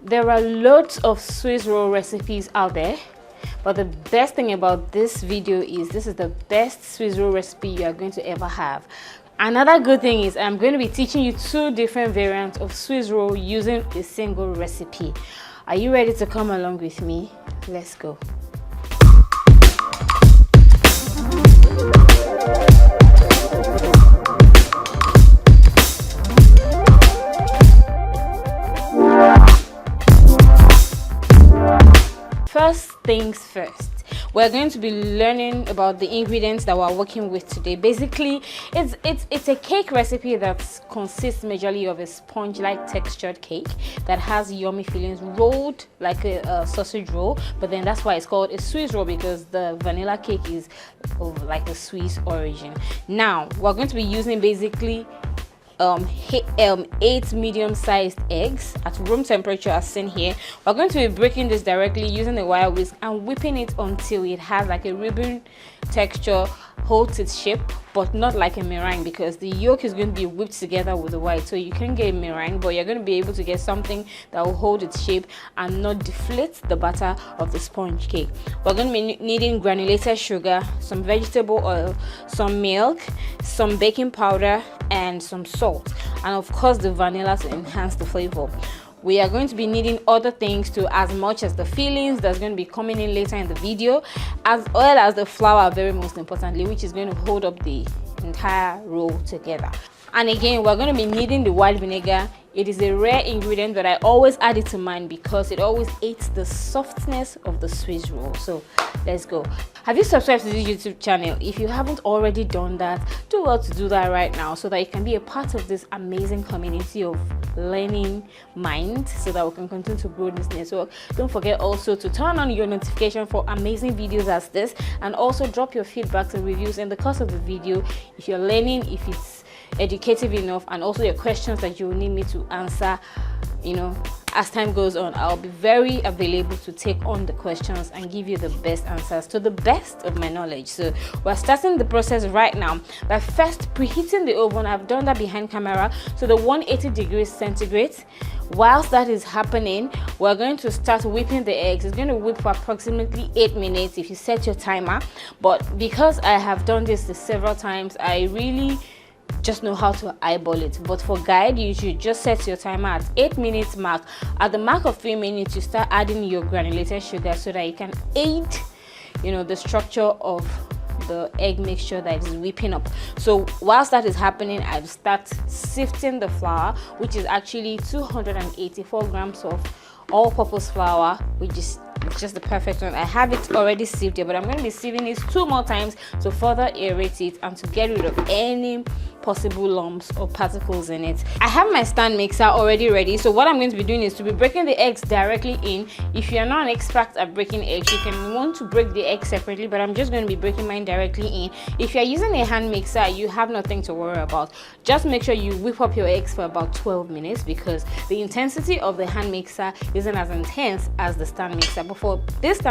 There are loads of Swiss roll recipes out there, but the best thing about this video is this is the best Swiss roll recipe you are going to ever have. Another good thing is I'm going to be teaching you 2 different variants of Swiss roll using a single recipe. Are you ready to come along with me? Let's go. First things first, we're going to be learning about the ingredients that we're working with today. Basically, it's a cake recipe that consists majorly of a sponge-like textured cake that has yummy fillings rolled like a sausage roll, but then that's why it's called a Swiss roll, because the vanilla cake is of like a Swiss origin. Now, we're going to be using basically 8 medium-sized eggs at room temperature as seen here. We're going to be breaking this directly using a wire whisk and whipping it until it has like a ribbon texture, holds its shape, but not like a meringue, because the yolk is going to be whipped together with the white, so you can get a meringue, but you're going to be able to get something that will hold its shape and not deflate the batter of the sponge cake. We're going to be needing granulated sugar, some vegetable oil, some milk, some baking powder, and some salt, and of course the vanilla to enhance the flavor. We are going to be needing other things too, as much as the fillings that's going to be coming in later in the video, as well as the flour, very most importantly, which is going to hold up the entire roll together. And again, we're going to be needing the white vinegar. It is a rare ingredient, but I always add it to mine because it always aids the softness of the Swiss roll. So let's go. Have you subscribed to this YouTube channel? If you haven't already done that, do well to do that right now so that you can be a part of this amazing community of learning minds, so that we can continue to grow this network. Don't forget also to turn on your notification for amazing videos as this, and also drop your feedbacks and reviews in the course of the video if you're learning, if it's educative enough, and also your questions that you will need me to answer, you know, as time goes on. I'll be very available to take on the questions and give you the best answers to the best of my knowledge. So we're starting the process right now by first preheating the oven. I've done that behind camera, so the 180 degrees centigrade. Whilst that is happening, we're going to start whipping the eggs. It's going to whip for approximately 8 minutes if you set your timer, but because I have done this several times, I really just know how to eyeball it. But for guide, you should just set your timer at 8 minutes mark. At the mark of 3 minutes, you start adding your granulated sugar so that you can aid, you know, the structure of the egg mixture that is whipping up. So whilst that is happening, I start sifting the flour, which is actually 284 grams of all-purpose flour, which is just the perfect one. I have it already sieved here, but I'm going to be sieving it 2 more times to further aerate it and to get rid of any possible lumps or particles in it. I have my stand mixer already ready, so what I'm going to be doing is to be breaking the eggs directly in. If you're not an expert at breaking eggs, you can want to break the eggs separately, but I'm just going to be breaking mine directly in. If you're using a hand mixer, you have nothing to worry about. Just make sure you whip up your eggs for about 12 minutes, because the intensity of the hand mixer isn't as intense as the stand mixer. But for this